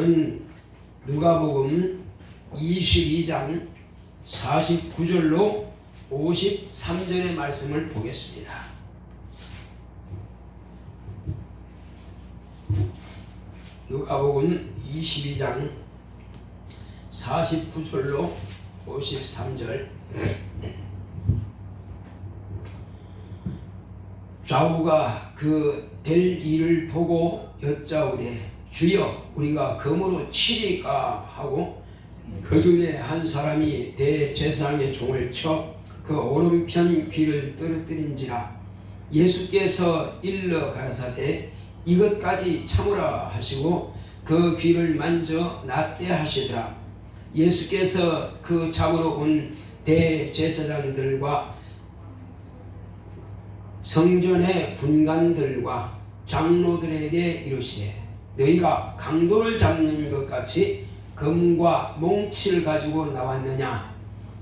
오늘은 누가복음 22장 49절로 53절의 말씀을 보겠습니다. 누가복음 22장 49절로 53절. 좌우가 그 될 일을 보고 여짜오되 주여 우리가 금으로 치리까 하고 그 중에 한 사람이 대제사장의 종을 쳐 그 오른편 귀를 떨어뜨린지라. 예수께서 일러 가라사대 이것까지 참으라 하시고 그 귀를 만져 낫게 하시더라. 예수께서 그 잡으러 온 대제사장들과 성전의 분관들과 장로들에게 이르시되 너희가 강도를 잡는 것 같이 금과 몽치를 가지고 나왔느냐?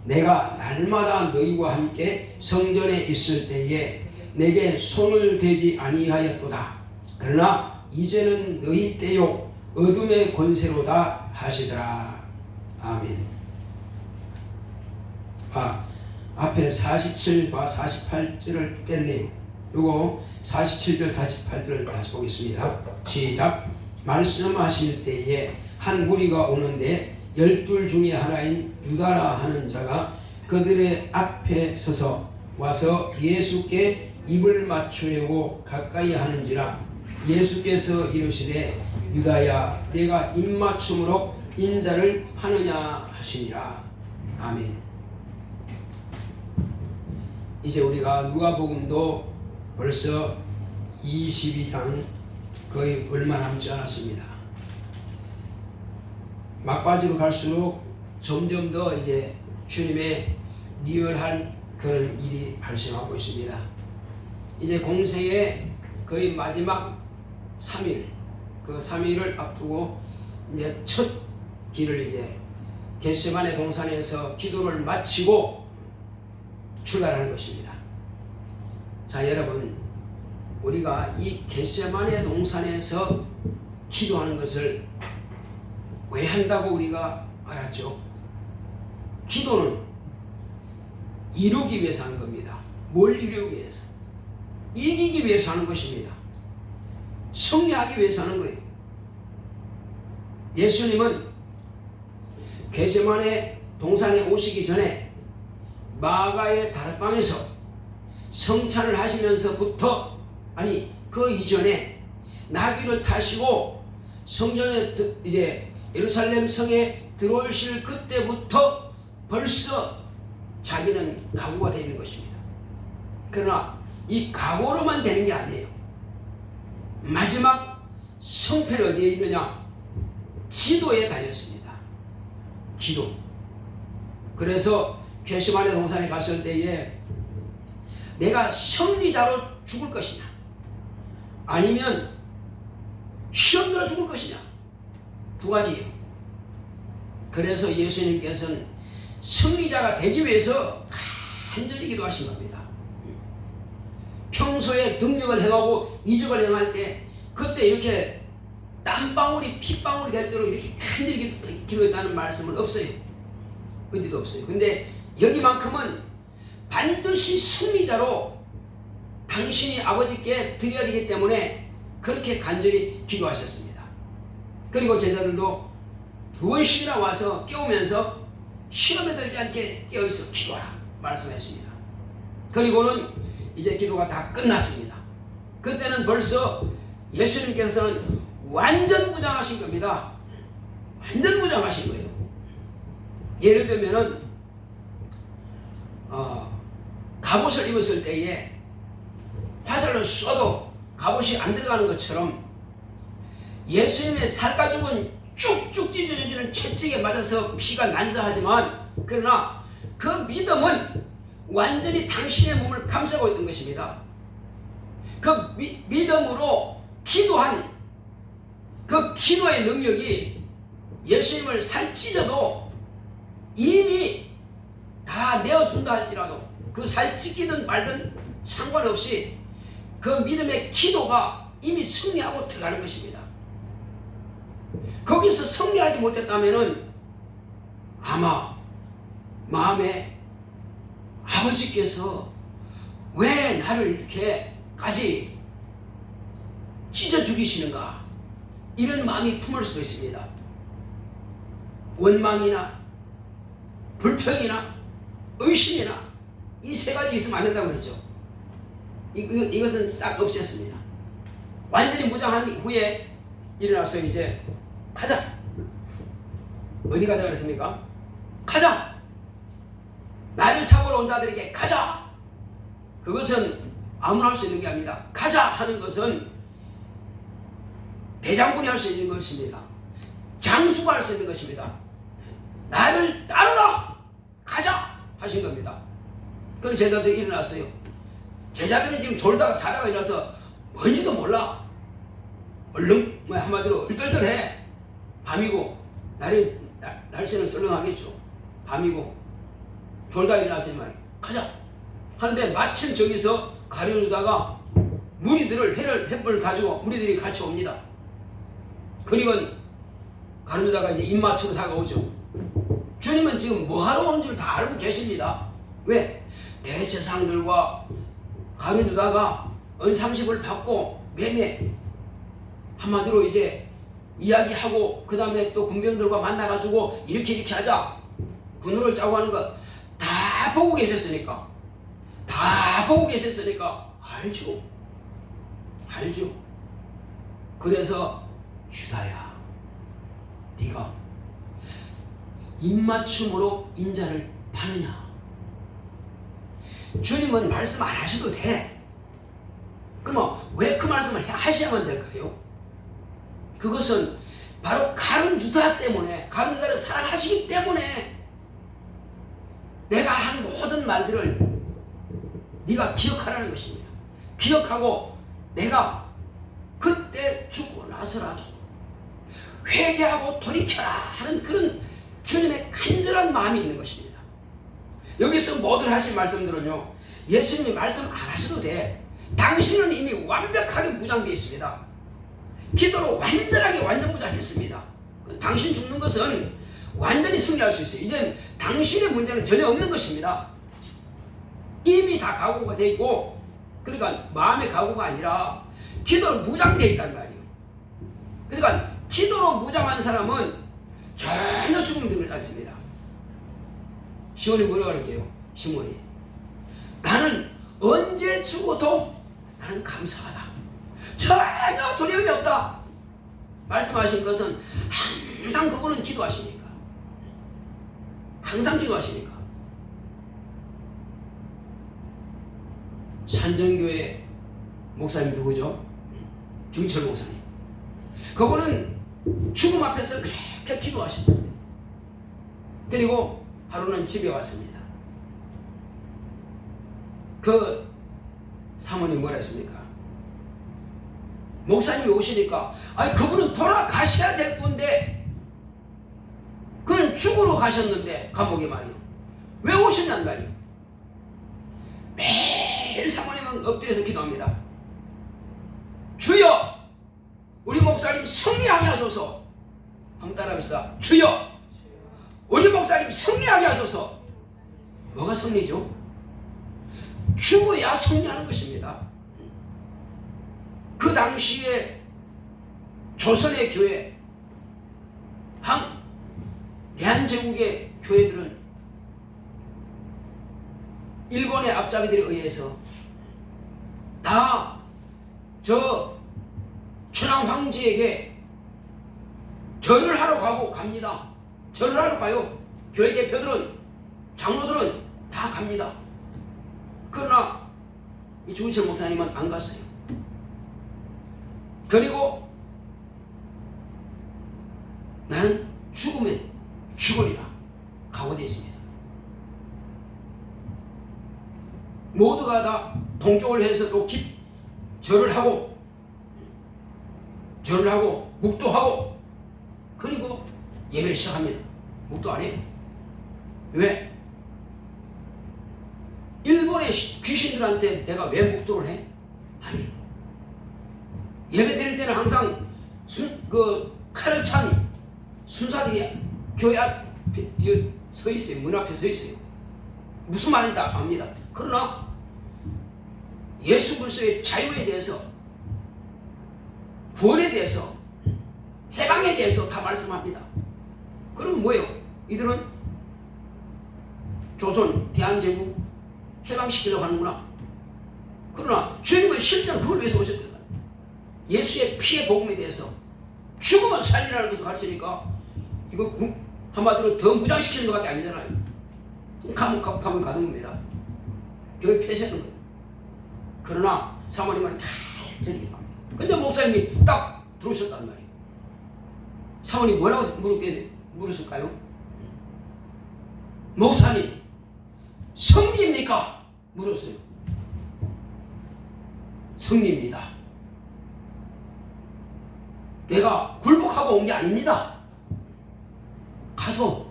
내가 날마다 너희와 함께 성전에 있을 때에 내게 손을 대지 아니하였도다. 그러나 이제는 너희 때요 어둠의 권세로다 하시더라. 아멘. 앞에 47과 48절을 뺐네요. 요거 47절 48절을 다시 보겠습니다. 시작. 말씀하실 때에 한 무리가 오는데 12 중에 하나인 유다라 하는 자가 그들의 앞에 서서 와서 예수께 입을 맞추려고 가까이 하는지라. 예수께서 이르시되 유다야 내가 입맞춤으로 인자를 하느냐 하시니라. 아멘. 이제 우리가 누가복음도 벌써 22장 거의 얼마 남지 않았습니다. 막바지로 갈수록 점점 더 이제 주님의 리얼한 그런 일이 발생하고 있습니다. 이제 공생의 거의 마지막 3일, 그 3일을 앞두고 이제 첫 길을 이제 겟세마네 동산에서 기도를 마치고 출발하는 것입니다. 자, 여러분, 우리가 이 겟세마네 동산에서 기도하는 것을 왜 한다고 우리가 알았죠? 기도는 이루기 위해서 하는 겁니다. 뭘 이루기 위해서? 이기기 위해서 하는 것입니다. 승리하기 위해서 하는 거예요. 예수님은 겟세마네 동산에 오시기 전에 마가의 다락방에서 성찬을 하시면서부터, 아니 그 이전에 나귀를 타시고 성전에 이제 예루살렘 성에 들어오실 그때부터 벌써 자기는 각오가 되어 있는 것입니다. 그러나 이 각오로만 되는 게 아니에요. 마지막 성패는 어디에 있느냐? 기도에 달렸습니다. 기도. 그래서 겟세마네 동산에 갔을 때에 내가 승리자로 죽을 것이냐 아니면 시험 들어 죽을 것이냐, 두 가지예요. 그래서 예수님께서는 승리자가 되기 위해서 간절히 기도하신 겁니다. 평소에 능력을 행하고 이적을 행할 때 그때 이렇게 땀방울이 핏방울이 될 대로 이렇게 간절히 기도했다는 말씀은 없어요. 어디도 없어요. 근데 여기만큼은 반드시 승리자로 당신이 아버지께 드려야 되기 때문에 그렇게 간절히 기도하셨습니다. 그리고 제자들도 2번씩이나 와서 깨우면서 시험에 들지 않게 깨어있어 기도하라 말씀했습니다. 그리고는 이제 기도가 다 끝났습니다. 그때는 벌써 예수님께서는 완전 무장하신 겁니다. 완전 무장하신 거예요. 예를 들면은 갑옷을 입었을 때에 화살을 쏘도 갑옷이 안 들어가는 것처럼 예수님의 살가죽은 쭉쭉 찢어지는 채찍에 맞아서 피가 난자하지만 그러나 그 믿음은 완전히 당신의 몸을 감싸고 있던 것입니다. 그 믿음으로 기도한 그 기도의 능력이 예수님을 살찢어도 이미 다 내어준다 할지라도 그 살 찢기든 말든 상관없이 그 믿음의 기도가 이미 승리하고 들어가는 것입니다. 거기서 승리하지 못했다면은 아마 마음에 아버지께서 왜 나를 이렇게까지 찢어 죽이시는가, 이런 마음이 품을 수도 있습니다. 원망이나 불평이나 의심이나 이 세 가지 있으면 안 된다고 그랬죠. 이것은 싹 없앴습니다. 완전히 무장한 후에 일어나서 이제 가자. 어디 가자 그랬습니까? 가자. 나를 잡으러 온 자들에게 가자. 그것은 아무나 할 수 있는 게 아닙니다. 가자 하는 것은 대장군이 할 수 있는 것입니다. 장수가 할 수 있는 것입니다. 나를 따르라. 가자 하신 겁니다. 그럼 제자들이 일어났어요. 제자들은 지금 졸다가 자다가 일어나서 뭔지도 몰라. 얼른 한마디로 얼떨떨해. 밤이고 날씨는 썰렁하겠죠. 밤이고 졸다 일어났어요. 말이에요. 가자 하는데 마침 저기서 가려다가 무리들을 횃불을 가지고 무리들이 같이 옵니다. 그리고 가려다가 이제 입맞추고 다가오죠. 주님은 지금 뭐하러 온 줄 다 알고 계십니다. 왜? 대제사장들과 가룟유다가 은삼십을 받고 매매 한마디로 이제 이야기하고 그 다음에 또 군병들과 만나가지고 이렇게 하자 군호를 짜고 하는 거 다 보고 계셨으니까, 다 보고 계셨으니까 알죠. 그래서 유다야, 네가 입맞춤으로 인자를 파느냐. 주님은 말씀 안 하셔도 돼. 그러면 왜 그 말씀을 하셔야만 될까요? 그것은 바로 가룟 유다 때문에, 가룟 유다를 사랑하시기 때문에 내가 한 모든 말들을 네가 기억하라는 것입니다. 기억하고 내가 그때 죽고 나서라도 회개하고 돌이켜라 하는 그런 주님의 간절한 마음이 있는 것입니다. 여기서 모든 하신 말씀들은요, 예수님이 말씀 안 하셔도 돼. 당신은 이미 완벽하게 무장되어 있습니다. 기도로 완전하게 무장했습니다. 당신 죽는 것은 완전히 승리할 수 있어요. 이젠 당신의 문제는 전혀 없는 것입니다. 이미 다 각오가 되어 있고, 그러니까 마음의 각오가 아니라 기도로 무장되어 있단 말이에요. 그러니까 기도로 무장한 사람은 전혀 죽음 들지 않습니다. 시몬이 뭐라고 할게요? 시몬이, 나는 언제 죽어도 나는 감사하다. 전혀 두려움이 없다. 말씀하신 것은 항상 그분은 기도하시니까. 항상 기도하시니까. 산정교회 목사님 누구죠? 중철 목사님. 그분은 죽음 앞에서 그렇게 기도하셨어요. 그리고 하루는 집에 왔습니다. 그 사모님 뭐라 했습니까? 목사님이 오시니까, 아니 그분은 돌아가셔야 될 분인데, 그는 죽으러 가셨는데 감옥에 말이요, 왜 오셨냔 말이요. 매일 사모님은 엎드려서 기도합니다. 주여, 우리 목사님 승리하게 하소서. 한번 따라합시다. 주여, 우리 목사님 승리하게 하소서. 뭐가 승리죠? 죽어야 승리하는 것입니다. 그 당시에 조선의 교회, 대한제국의 교회들은 일본의 앞잡이들에 의해서 다 저 천황 황제에게 절을 하러 갑니다. 절을 하러 가요. 교회 대표들은, 장로들은 다 갑니다. 그러나 이 주은철 목사님은 안 갔어요. 그리고 나는 죽으면 죽으리라 각오되어 있습니다. 모두가 다 동쪽을 해서 또 절을 하고 묵도하고 그리고 예배를 시작합니다. 묵도 안 해요. 왜? 일본의 귀신들한테 내가 왜 묵도를 해? 아니, 예배 드릴 때는 항상 칼을 찬 순사들이 교회 앞 뒤에 서 있어요. 문 앞에 서 있어요. 무슨 말인지 압니다. 그러나 예수 그리스도의 자유에 대해서, 구원에 대해서, 해방에 대해서 다 말씀합니다. 그럼 뭐예요? 이들은 조선 대한제국 해방시키려고 하는구나. 그러나 주님은 실제로 그걸 위해서 오셨거든요. 예수의 피의 복음에 대해서 죽음을 살리라는 것을 가르치니까 이거 한마디로 더 무장시키는 것밖에 아니잖아요. 감옥 가는 겁니다. 교회 폐쇄하는 거예요. 그러나 사모님은 다 저리게 합니다. 근데 목사님이 딱 들어오셨단 말이에요. 사모님 뭐라고 물었을까요? 목사님 성리입니까? 물었어요. 성리입니다. 내가 굴복하고 온 게 아닙니다. 가서.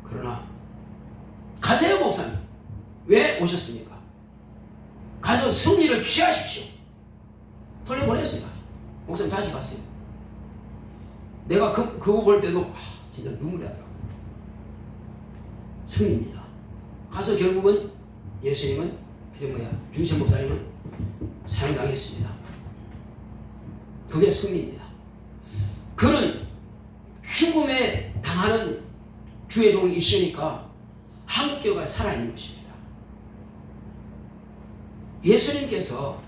그러나 가세요 목사님. 왜 오셨습니까? 가서 승리를 취하십시오. 돌려보냈습니다. 목사님 다시 갔어요. 내가 그거 볼 때도 진짜 눈물이 나더라고요. 승리입니다. 가서 결국은 예수님은 주기천 목사님은 사형당했습니다. 그게 승리입니다. 그는 죽음에 당하는 주의 종이 있으니까 한국교회가 살아있는 것입니다. 예수님께서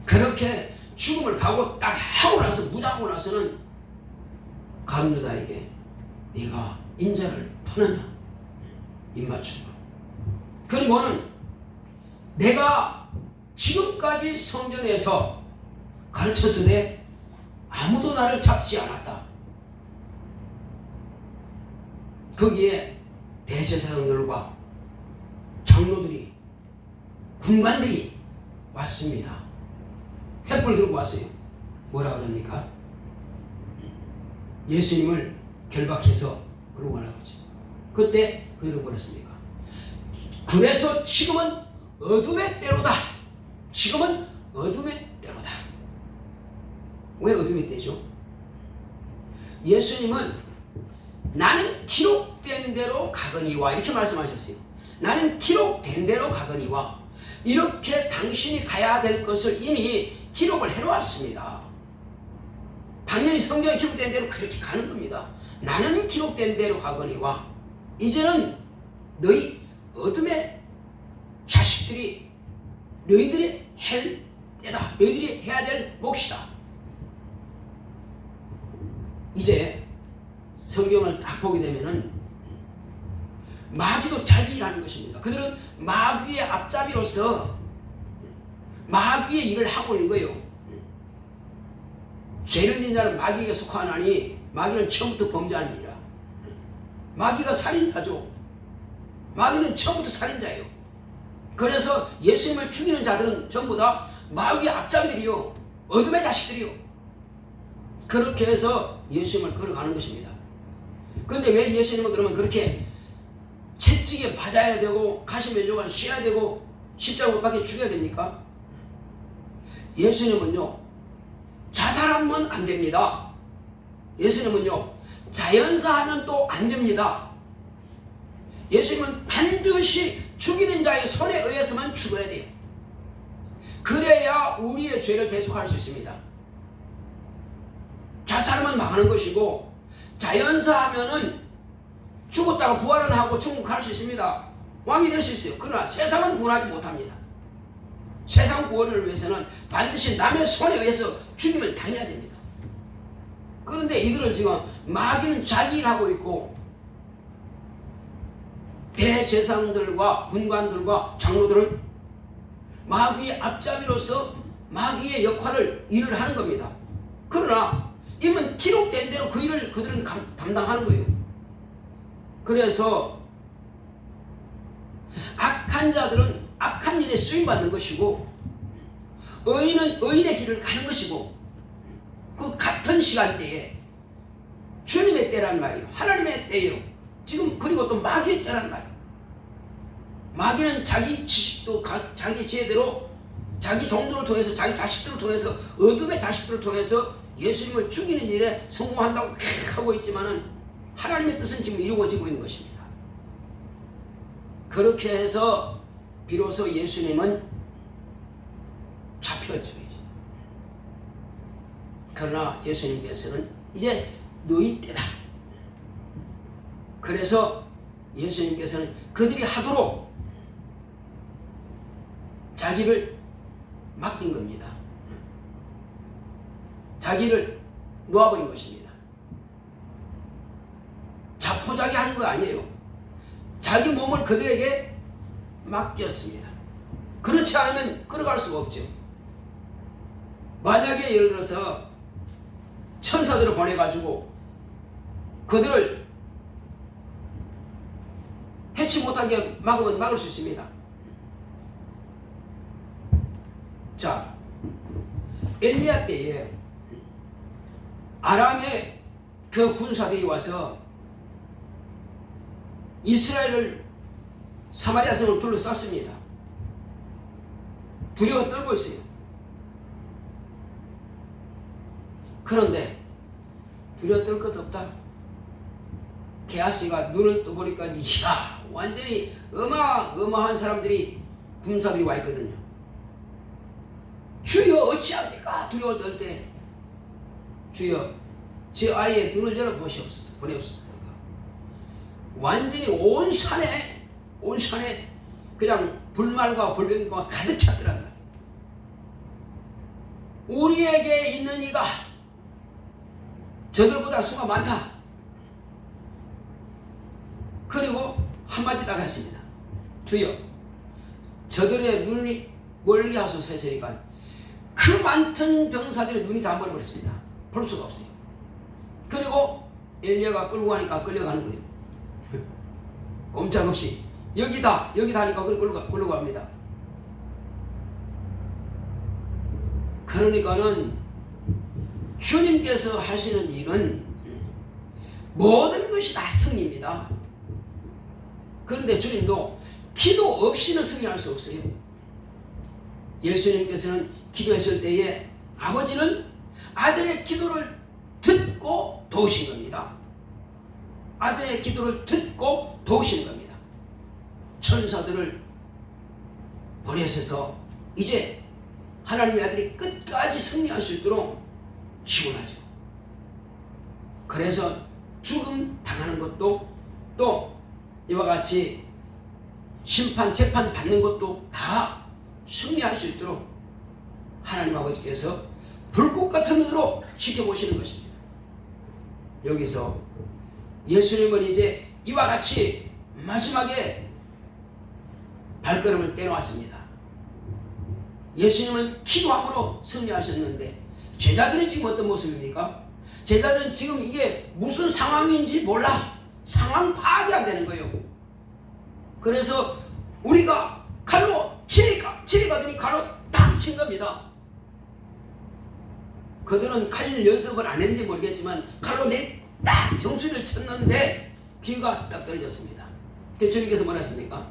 그렇게 죽음을 각오 딱 하고 나서 무장하고 나서는 가룟 유다에게 네가 인자를 터느냐 입맞춤으로. 그리고는 내가 지금까지 성전에서 가르쳤으되 아무도 나를 잡지 않았다. 거기에 대제사장들과 장로들이 군관들이 왔습니다. 횃불 들고 왔어요. 뭐라고 합니까? 예수님을 결박해서 그러고 가라고 하지. 그때 그들은 뭐랬습니까? 그래서 지금은 어둠의 때로다. 지금은 어둠의 때로다. 왜 어둠의 때죠? 예수님은 나는 기록된 대로 가거니와 이렇게 말씀하셨어요. 나는 기록된 대로 가거니와 이렇게 당신이 가야 될 것을 이미 기록을 해놓았습니다. 당연히 성경에 기록된 대로 그렇게 가는 겁니다. 나는 기록된 대로 가거니와 이제는 너희 어둠의 자식들이 너희들이 할 때다. 너희들이 해야 될 몫이다. 이제 성경을 딱 보게 되면은 마귀도 자기 일하는 것입니다. 그들은 마귀의 앞잡이로서 마귀의 일을 하고 있는 거예요. 죄를 지은 자는 마귀에게 속하나니 마귀는 처음부터 범죄한 일이라. 마귀가 살인자죠. 마귀는 처음부터 살인자예요. 그래서 예수님을 죽이는 자들은 전부 다 마귀의 앞잡이들이요. 어둠의 자식들이요. 그렇게 해서 예수님을 걸어가는 것입니다. 그런데 왜 예수님은 그러면 그렇게 채찍에 맞아야 되고 가시 몇 주간 쉬어야 되고 십자가 못 박혀 죽여야 됩니까? 예수님은요 자살하면 안 됩니다. 예수님은요 자연사하면 또 안 됩니다. 예수님은 반드시 죽이는 자의 손에 의해서만 죽어야 돼요. 그래야 우리의 죄를 계속할 수 있습니다. 자살하면 망하는 것이고 자연사하면은 죽었다가 부활은 하고 천국 갈 수 있습니다. 왕이 될 수 있어요. 그러나 세상은 구원하지 못합니다. 세상 구원을 위해서는 반드시 남의 손에 의해서 죽임을 당해야 됩니다. 그런데 이들은 지금 마귀는 자기 일하고 있고 대제사장들과 군관들과 장로들은 마귀의 앞잡이로서 마귀의 역할을 일을 하는 겁니다. 그러나 이는 기록된 대로 그 일을 그들은 담당하는 거예요. 그래서 악한 자들은 악한 일에 쓰임받는 것이고 의인은 의인의 길을 가는 것이고 그 같은 시간대에 주님의 때란 말이에요. 하나님의 때예요. 지금 그리고 또 마귀의 때란 말이에요. 마귀는 자기 지식도 자기 지혜대로 자기 종들을 통해서 자기 자식들을 통해서 어둠의 자식들을 통해서 예수님을 죽이는 일에 성공한다고 하고 있지만은 하나님의 뜻은 지금 이루어지고 있는 것입니다. 그렇게 해서 비로소 예수님은 잡혔죠. 이제. 그러나 예수님께서는 이제 너희 때다. 그래서 예수님께서는 그들이 하도록 자기를 맡긴 겁니다. 자기를 놓아버린 것입니다. 자포자기 하는 거 아니에요. 자기 몸을 그들에게 맡겼습니다. 그렇지 않으면 끌어갈 수가 없죠. 만약에 예를 들어서 천사들을 보내가지고 그들을 해치 못하게 막으면 막을 수 있습니다. 자, 엘리야 때에 아람의 그 군사들이 와서 이스라엘을 사마리아 성을 둘러쌌습니다. 두려워 떨고 있어요. 그런데 두려워 떨 것 없다. 게하시가 눈을 떠보니까 이야 완전히 어마어마한 사람들이 군사들이 와 있거든요. 주여 어찌합니까? 두려워 떨 때 주여 제 아이의 눈을 열어 보시옵소서. 보내옵소서. 완전히 온 산에 그냥 불말과 불병과 가득 찼더란 말이에요. 우리에게 있는 이가 저들보다 수가 많다. 그리고 한마디 딱 했습니다. 주여 저들의 눈이 멀리 하소서 했으니까 그 많던 병사들의 눈이 다 멀어버렸습니다. 볼 수가 없어요. 그리고 엘리야가 끌고 가니까 끌려가는 거예요. 꼼짝없이 여기다 하니까 끌고 갑니다. 그러니까는 주님께서 하시는 일은 모든 것이 다 승리입니다. 그런데 주님도 기도 없이는 승리할 수 없어요. 예수님께서는 기도했을 때에 아버지는 아들의 기도를 듣고 도우신 겁니다. 아들의 기도를 듣고 도우신 겁니다. 천사들을 보내셔서 이제 하나님의 아들이 끝까지 승리할 수 있도록 기원하죠. 그래서 죽음 당하는 것도 또 이와 같이 심판, 재판 받는 것도 다 승리할 수 있도록 하나님 아버지께서 불꽃 같은 눈으로 지켜보시는 것입니다. 여기서 예수님은 이제 이와 같이 마지막에 발걸음을 떼놓았습니다. 예수님은 기도함으로 승리하셨는데 제자들은 지금 어떤 모습입니까? 제자들은 지금 이게 무슨 상황인지 몰라. 상황 파악이 안 되는 거예요. 그래서 우리가 칼로 치리가더니 칼로 딱 친 겁니다. 그들은 칼 연습을 안 했는지 모르겠지만 칼로 딱 정수리를 쳤는데 귀가 딱 떨어졌습니다. 주님께서 뭐라 했습니까?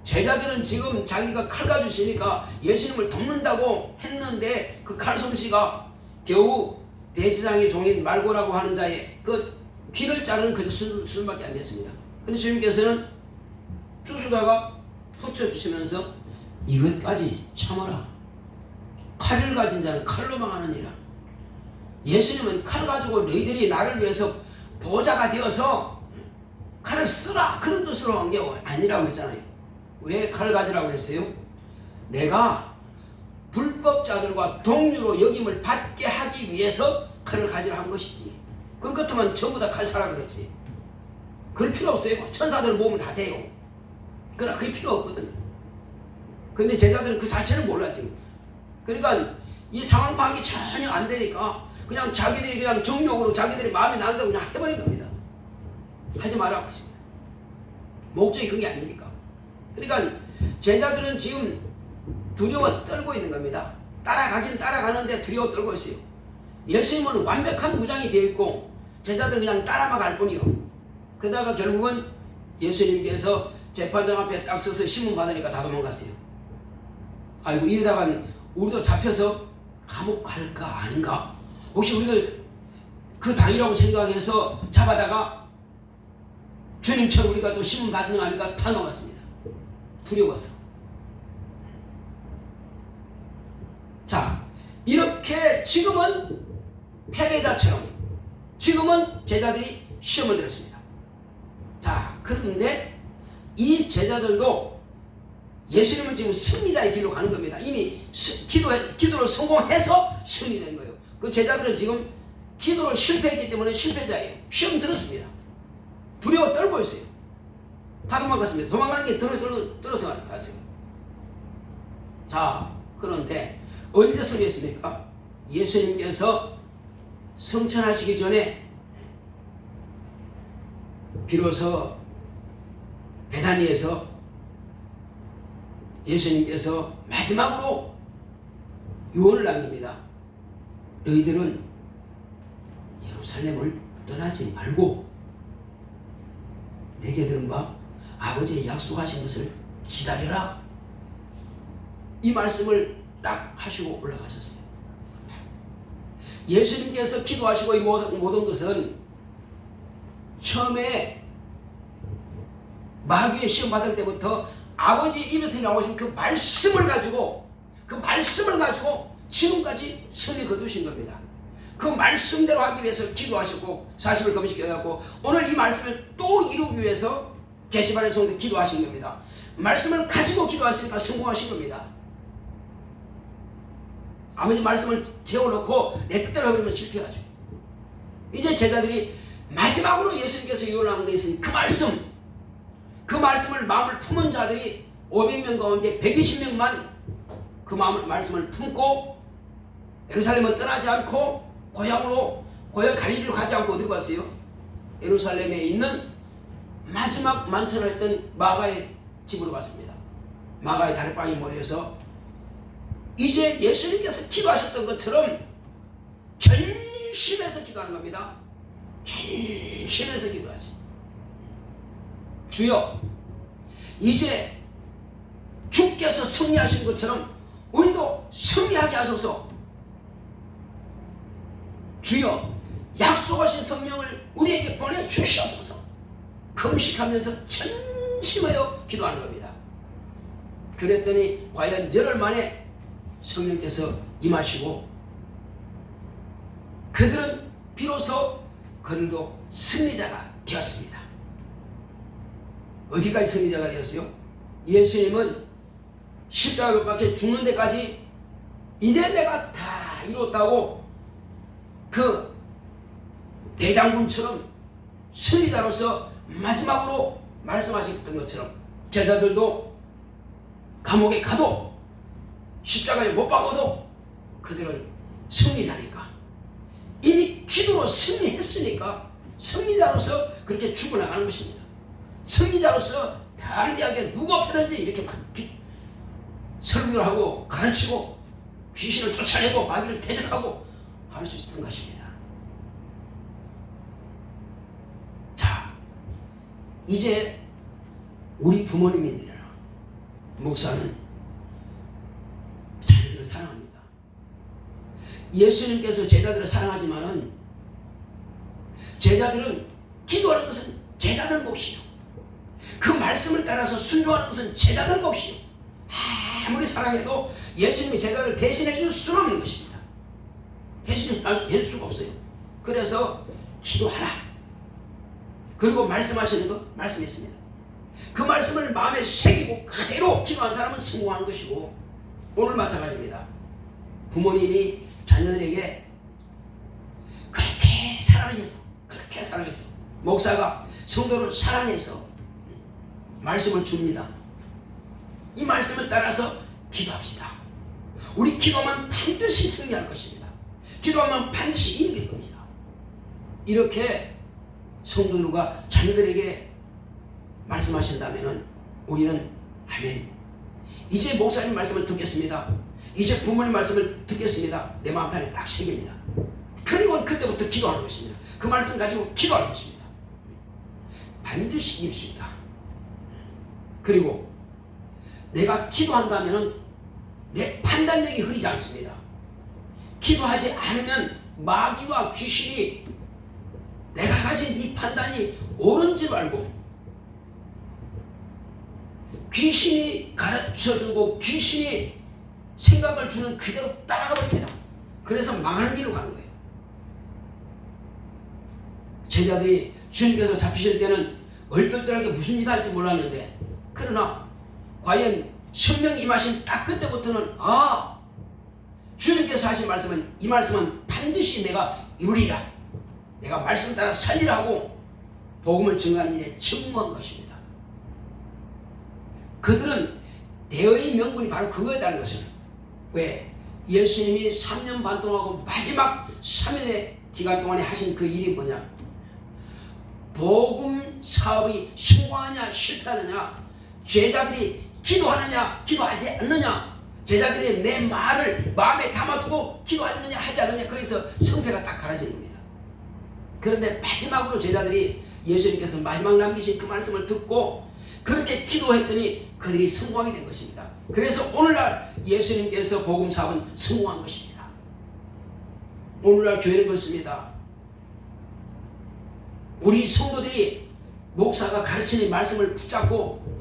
제자들은 지금 자기가 칼 가지시니까 예수님을 돕는다고 했는데 그 칼 솜씨가 겨우 대제사장의 종인 말고라고 하는 자의 그 귀를 자르는 그 수준밖에 안 됐습니다. 근데 주님께서는 쭈수다가 붙여주시면서 이것까지 참아라. 칼을 가진 자는 칼로 망하느니라. 예수님은 칼 가지고 너희들이 나를 위해서 보좌가 되어서 칼을 쓰라 그런 뜻으로 한 게 아니라고 했잖아요. 왜 칼을 가지라고 그랬어요? 내가 불법자들과 동료로 여김을 받게 하기 위해서 칼을 가지라 한 것이지. 그럴 것 같으면 전부 다 칼 차라 그랬지. 그럴 필요 없어요. 천사들 모으면 다 돼요. 그러나 그게 필요 없거든요. 근데 제자들은 그 자체를 몰라 지금. 그러니까 이 상황 파악이 전혀 안 되니까 그냥 자기들이 그냥 정욕으로 자기들이 마음에 난다고 그냥 해버린 겁니다. 하지 말라고 하십니다. 목적이 그게 아니니까. 그러니까 제자들은 지금 두려워 떨고 있는 겁니다. 따라가긴 따라가는데 두려워 떨고 있어요. 예수님은 완벽한 무장이 되어 있고 제자들은 그냥 따라만 갈 뿐이요. 그러다가 결국은 예수님께서 재판장 앞에 딱 서서 신문 받으니까 다 도망갔어요. 아이고 이러다간 우리도 잡혀서 감옥 갈까 아닌가 혹시 우리가 그 당이라고 생각해서 잡아다가 주님처럼 우리가 또 신문 받는 거 아닌가 다 넘었습니다. 두려워서. 자, 이렇게 지금은 패배자처럼 지금은 제자들이 시험을 들었습니다. 자, 그런데 이 제자들도 예수님은 지금 승리자의 길로 가는 겁니다. 이미 기도를 성공해서 승리된 거예요. 그 제자들은 지금 기도를 실패했기 때문에 실패자예요. 시험 들었습니다. 두려워 떨고 있어요. 다 도망갔습니다. 도망가는 게 떨어서 갔어요. 자, 그런데 언제 승리했습니까? 예수님께서 성천하시기 전에 비로소 베다니에서 예수님께서 마지막으로 유언을 남깁니다. 너희들은 예루살렘을 떠나지 말고 내게 들은 바 아버지의 약속하신 것을 기다려라. 이 말씀을 딱 하시고 올라가셨어요. 예수님께서 기도하시고 이 모든 것은 처음에 마귀의 시험 받을 때부터 아버지 입에서 나오신 그 말씀을 가지고 지금까지 승리 거두신 겁니다. 그 말씀대로 하기 위해서 기도하셨고 40일 금식해갖고 오늘 이 말씀을 또 이루기 위해서 게시바네 성도 기도하신 겁니다. 말씀을 가지고 기도하시니까 성공하신 겁니다. 아버지 말씀을 재워놓고 내 뜻대로 해버리면 실패하죠. 이제 제자들이 마지막으로 예수님께서 유언한 게 있으니 그 말씀을 마음을 품은 자들이 500명 가운데 120명만 그 말씀을 품고 예루살렘은 떠나지 않고 고향 갈릴리로 가지 않고 어디로 갔어요? 예루살렘에 있는 마지막 만찬을 했던 마가의 집으로 갔습니다. 마가의 다락방에 모여서 이제 예수님께서 기도하셨던 것처럼 전심에서 기도하는 겁니다. 전심에서 기도하지. 주여, 이제 주께서 승리하신 것처럼 우리도 승리하게 하소서. 주여, 약속하신 성령을 우리에게 보내주시옵소서. 금식하면서 전심하여 기도하는 겁니다. 그랬더니 과연 열흘 만에 성령께서 임하시고 그들은 비로소 그들도 승리자가 되었습니다. 어디까지 승리자가 되었어요? 예수님은 십자가 못 박혀 죽는 데까지 이제 내가 다 이뤘다고 그 대장군처럼 승리자로서 마지막으로 말씀하셨던 것처럼 제자들도 감옥에 가도 십자가에 못 박아도 그들은 승리자니까 이미 기도로 승리했으니까 승리자로서 그렇게 죽어나가는 것입니다. 승리자로서 담대하게 누구 앞에든지 이렇게 막 설교를 하고 가르치고 귀신을 쫓아내고 마귀를 대적하고 할 수 있던 것입니다. 자, 이제 우리 부모님인데요, 목사는 자녀들을 사랑합니다. 예수님께서 제자들을 사랑하지만은 제자들은 기도하는 것은 제자들 몫이요. 그 말씀을 따라서 순종하는 것은 제자들 몫이요. 아무리 사랑해도 예수님이 제자들을 대신해 줄 수는 없는 것입니다. 대신해 줄 수가 없어요. 그래서 기도하라. 그리고 말씀하시는 거 말씀했습니다. 그 말씀을 마음에 새기고 그대로 기도한 사람은 성공하는 것이고 오늘 마찬가지입니다. 부모님이 자녀들에게 그렇게 사랑해서 목사가 성도를 사랑해서 말씀을 줍니다. 이 말씀을 따라서 기도합시다. 우리 기도하면 반드시 승리할 것입니다. 기도하면 반드시 이길 겁니다. 이렇게 성도들과 자녀들에게 말씀하신다면 우리는 아멘. 이제 목사님 말씀을 듣겠습니다. 이제 부모님 말씀을 듣겠습니다. 내 마음판에 딱 새깁니다. 그리고 그때부터 기도하는 것입니다. 그 말씀 가지고 기도하는 것입니다. 반드시 이길 수 있다. 그리고 내가 기도한다면 내 판단력이 흐리지 않습니다. 기도하지 않으면 마귀와 귀신이 내가 가진 이 판단이 옳은 줄 알고 귀신이 가르쳐주고 귀신이 생각을 주는 그대로 따라가 버립니다. 그래서 망하는 길로 가는 거예요. 제자들이 주님께서 잡히실 때는 얼떨떨하게 무슨 일 할지 몰랐는데, 그러나 과연 성령이 임하신 딱 그때부터는 주님께서 하신 말씀은, 이 말씀은 반드시 내가 이루리라, 내가 말씀 따라 살리라고 복음을 증거하는 일에 직무한 것입니다. 그들은 대의 명분이 바로 그거였다는 것은, 왜? 예수님이 3년 반 동안하고 마지막 3일의 기간 동안에 하신 그 일이 뭐냐? 복음 사업이 성공하느냐 실패하느냐, 제자들이 기도하느냐 기도하지 않느냐, 제자들이 내 말을 마음에 담아두고 기도하느냐 하지 않느냐, 거기서 성패가 딱 갈라지는 겁니다. 그런데 마지막으로 제자들이 예수님께서 마지막 남기신 그 말씀을 듣고 그렇게 기도했더니 그들이 성공하게 된 것입니다. 그래서 오늘날 예수님께서 복음 사업은 성공한 것입니다. 오늘날 교회는 그렇습니다. 우리 성도들이 목사가 가르치는 말씀을 붙잡고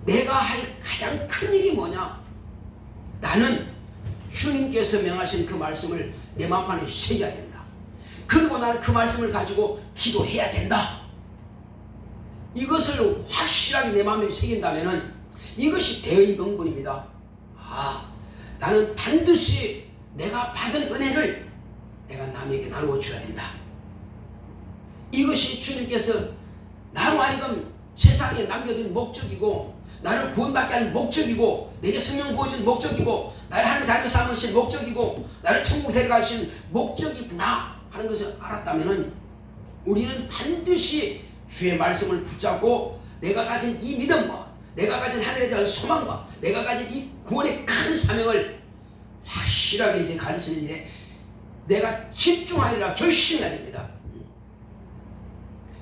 내가 할 가장 큰 일이 뭐냐? 나는 주님께서 명하신 그 말씀을 내 마음판에 새겨야 된다. 그리고 나는 그 말씀을 가지고 기도해야 된다. 이것을 확실하게 내 마음에 새긴다면 이것이 대의 명분입니다. 나는 반드시 내가 받은 은혜를 내가 남에게 나누어 줘야 된다. 이것이 주님께서 나로 하여금 세상에 남겨둔 목적이고, 나를 구원받게 하는 목적이고, 내게 성령 부어준 목적이고, 나를 하나님 자녀 삼으신 목적이고, 나를 천국 데려가신 목적이구나 하는 것을 알았다면 우리는 반드시 주의 말씀을 붙잡고 내가 가진 이 믿음과 내가 가진 하늘에 대한 소망과 내가 가진 이 구원의 큰 사명을 확실하게 이제 가르치는 일에 내가 집중하리라 결심해야 됩니다.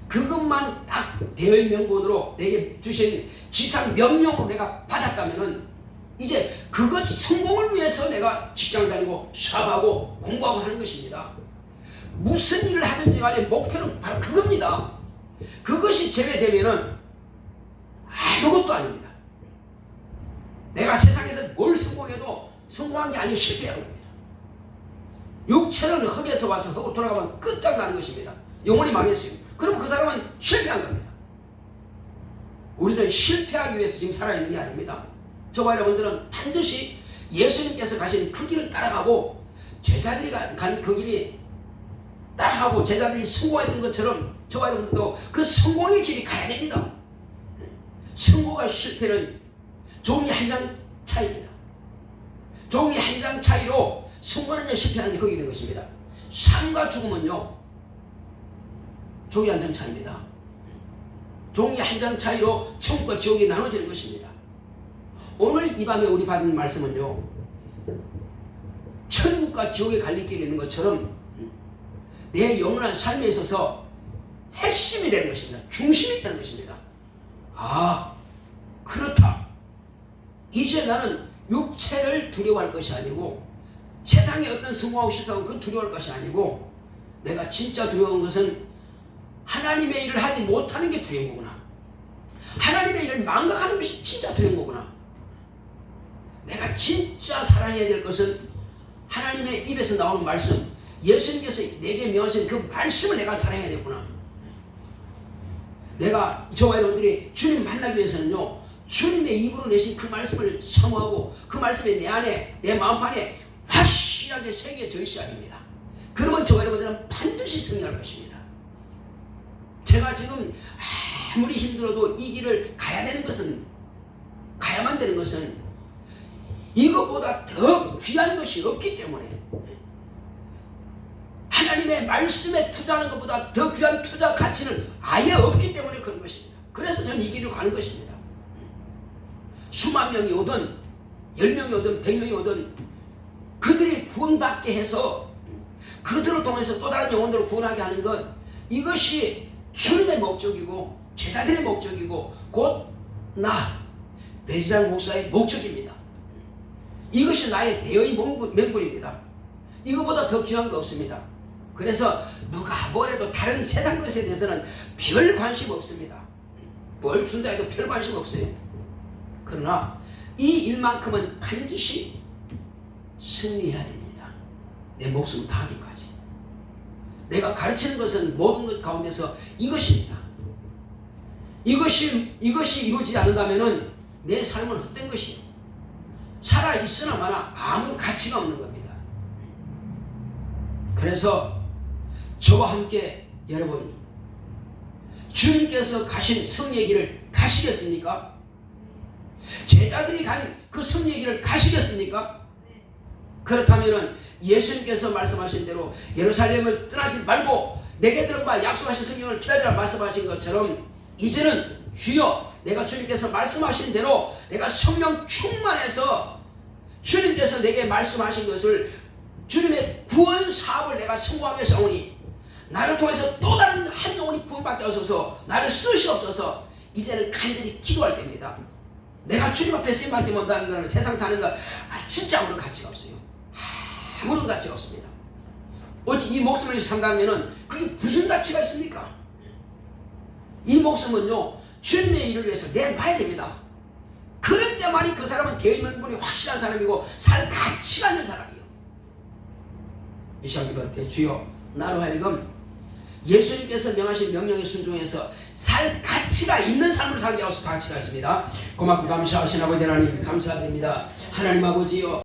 그것만 딱 대의 명분으로 내게 주신 지상 명령으로 내가 받았다면은 이제 그것 성공을 위해서 내가 직장 다니고 수업하고 공부하고 하는 것입니다. 무슨 일을 하든지 간에 목표는 바로 그겁니다. 그것이 제외되면은 아무것도 아닙니다. 내가 세상에서 뭘 성공해도 성공한 게 아니고 실패한 겁니다. 육체는 흙에서 와서 흙으로 돌아가면 끝장나는 것입니다. 영혼이 망했어요. 그럼 그 사람은 실패한 겁니다. 우리는 실패하기 위해서 지금 살아있는 게 아닙니다. 저와 여러분들은 반드시 예수님께서 가신 그 길을 따라가고, 제자들이 간 그 길이 따라가고 제자들이 성공했던 것처럼 저와 여러분도 그 성공의 길이 가야 됩니다. 성공과 실패는 종이 한 장 차이입니다. 종이 한 장 차이로 성공하느냐 실패하느냐 거기 있는 것입니다. 삶과 죽음은요, 종이 한 장 차이입니다. 종이 한 장 차이로 천국과 지옥이 나눠지는 것입니다. 오늘 이 밤에 우리 받은 말씀은요, 천국과 지옥의 갈림길이 있는 것처럼 내 영원한 삶에 있어서 핵심이 되는 것입니다. 중심이 되는 것입니다. 그렇다. 이제 나는 육체를 두려워할 것이 아니고, 세상에 어떤 성공하고 실패하고 그 두려워할 것이 아니고, 내가 진짜 두려운 것은 하나님의 일을 하지 못하는 게 두려운 거구나. 하나님의 일을 망각하는 것이 진짜 두려운 거구나. 내가 진짜 사랑해야 될 것은 하나님의 입에서 나오는 말씀, 예수님께서 내게 명하신 그 말씀을 내가 사랑해야 되구나. 내가 저와 여러분들이 주님 만나기 위해서는요, 주님의 입으로 내신 그 말씀을 사모하고 그 말씀이 내 안에, 내 마음판에 확실하게 새겨져 있어야 됩니다. 그러면 저와 여러분들은 반드시 승리할 것입니다. 제가 지금 아무리 힘들어도 이 길을 가야 되는 것은, 가야만 되는 것은 이것보다 더 귀한 것이 없기 때문에, 하나님의 말씀에 투자하는 것보다 더 귀한 투자 가치는 아예 없기 때문에 그런 것입니다. 그래서 저는 이 길을 가는 것입니다. 수만 명이 오든 10명이 오든 100명이 오든 그들이 구원받게 해서 그들을 통해서 또 다른 영혼들을 구원하게 하는 것, 이것이 주님의 목적이고 제자들의 목적이고 곧 나 배지장 목사의 목적입니다. 이것이 나의 대의 명분입니다. 이거보다 더 귀한 거 없습니다. 그래서 누가 뭐래도 다른 세상 것에 대해서는 별 관심 없습니다. 뭘 준다 해도 별 관심 없어요. 그러나 이 일만큼은 반드시 승리해야 됩니다. 내 목숨을 다하기까지. 내가 가르치는 것은 모든 것 가운데서 이것입니다. 이것이 이루어지지 않는다면 내 삶은 헛된 것이에요. 살아있으나 마나 아무런 가치가 없는 겁니다. 그래서 저와 함께 여러분, 주님께서 가신 승리의 길을 가시겠습니까? 제자들이 간 그 승리의 길을 가시겠습니까? 그렇다면 예수님께서 말씀하신 대로 예루살렘을 떠나지 말고 내게 들은 바 약속하신 성령을 기다리라 말씀하신 것처럼 이제는 주여, 내가 주님께서 말씀하신 대로 내가 성령 충만해서 주님께서 내게 말씀하신 것을, 주님의 구원 사업을 내가 성공하게 사오니 나를 통해서 또 다른 한 영혼이 구원받게 하소서, 나를 쓰시옵소서. 이제는 간절히 기도할 때입니다. 내가 주님 앞에 쓰임받지 못하는 것은 세상 사는 것 진짜 아무런 가치가 없어요. 아무런 가치가 없습니다. 오직 이 목숨을 산다면 그게 무슨 가치가 있습니까? 이 목숨은요, 주님의 일을 위해서 내놔야 됩니다. 그럴 때만이 그 사람은 개인명분이 확실한 사람이고 살 가치가 있는 사람이에요. 이 시간 기도할 때 주여, 나로 하여금 예수님께서 명하신 명령에 순종해서 살 가치가 있는 삶을 살게 하소서. 다 같이 가겠습니다. 고맙고 감사하신 아버지 하나님 감사드립니다. 하나님 아버지여,